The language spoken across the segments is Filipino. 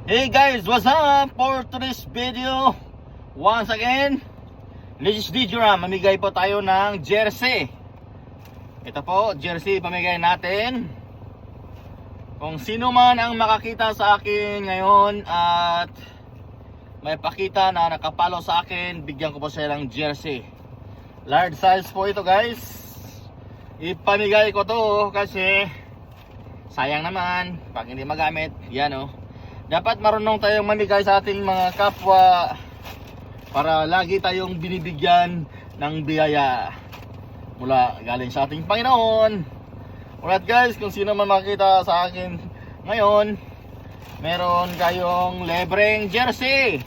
Hey guys, what's up? For today's video, once again, this is DJ Ram. Mamigay po tayo ng jersey. Ito po, jersey pamigay natin. Kung sino man ang makakita sa akin ngayon at may pakita na nakapalo sa akin, bigyan ko po siya ng jersey. Large size po ito guys. Ipamigay ko to kasi sayang naman pag hindi magamit. Yan o. Dapat marunong tayong mamigay sa ating mga kapwa para lagi tayong binibigyan ng biyaya mula galing sa ating Panginoon. Alright guys, kung sino man makita sa akin ngayon, meron kayong libreng jersey.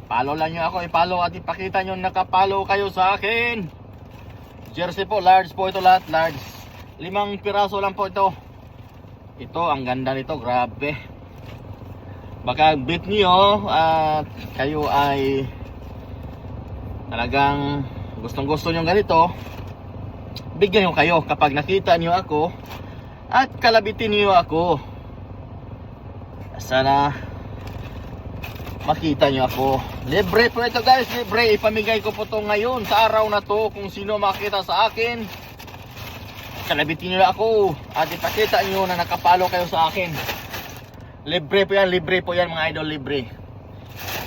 Follow lang nyo ako, i-follow at ipakita nyo nakapalo kayo sa akin. Jersey po, large po ito lahat, large. 5 piraso lang po ito. Ito, ang ganda nito, grabe. Baka beat niyo at kayo ay talagang gustong gusto nyo ganito, bigyan nyo kayo kapag nakita nyo ako at kalabitin nyo ako. Sana makita nyo ako. Libre po ito guys, libre. Ipamigay ko po to ngayon sa araw na to. Kung sino makita sa akin, kalabitin nyo ako at ipakita nyo na nakapalo kayo sa akin. Libre po yan mga idol, libre.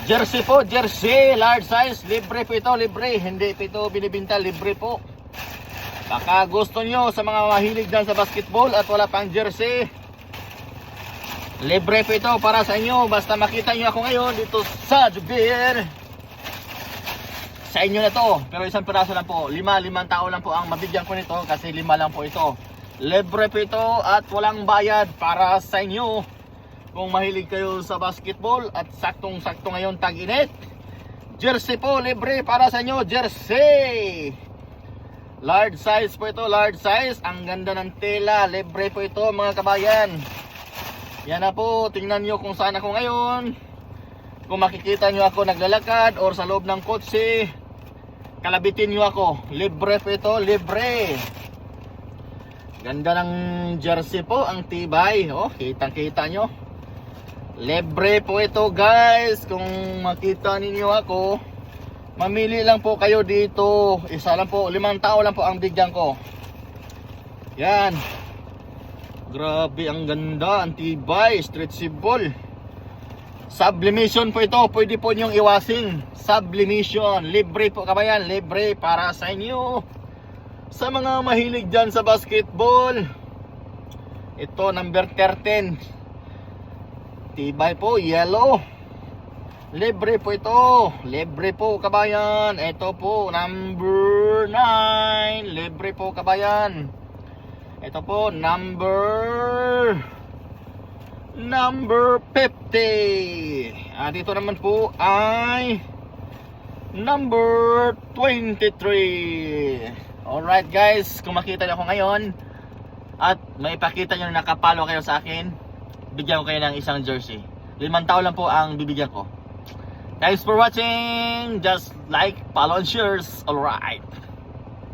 Jersey po, jersey, large size, libre po ito, libre. Hindi po ito binibinta, libre po. Baka gusto nyo sa mga mahilig dyan sa basketball at wala pang jersey, libre po ito para sa inyo. Basta makita nyo ako ngayon dito sa Jubir, sa inyo na to. Pero isang piraso lang po, 5 tao lang po ang mabigyan ko nito kasi 5 lang po ito. Libre po ito at walang bayad para sa inyo. Kung mahilig kayo sa basketball at saktong-sakto ngayon tag-init, jersey po, libre para sa inyo, jersey. Large size po ito, large size. Ang ganda ng tela, libre po ito mga kabayan. Yan na po, tingnan nyo kung saan ako ngayon. Kung makikita nyo ako naglalakad or sa loob ng kotse, kalabitin nyo ako. Libre po ito, libre. Ganda ng jersey po, ang tibay. Oh, kitang-kita nyo. Libre po ito guys. Kung makita ninyo ako, mamili lang po kayo dito. Isa lang po, 5 tao lang po ang bigyan ko. Yan. Grabe, ang ganda, ang tibay, stretchable. Sublimation po ito, pwede po nyong iwasing. Sublimation, libre po kabayan, libre para sa inyo. Sa mga mahilig dyan sa basketball, ito number 13. Tibay po, yellow. Libre po ito. Libre po kabayan. Ito po, number 9. Libre po kabayan. Ito po, number 50. Dito naman po ay number 23. Alright guys, kung makita nyo ako ngayon at may ipakita nyo na nakapalo kayo sa akin, bigyan ko kayo ng isang jersey. 5 tao lang po ang bibigyan ko. Thanks for watching. Just like, follow, and shares. Alright.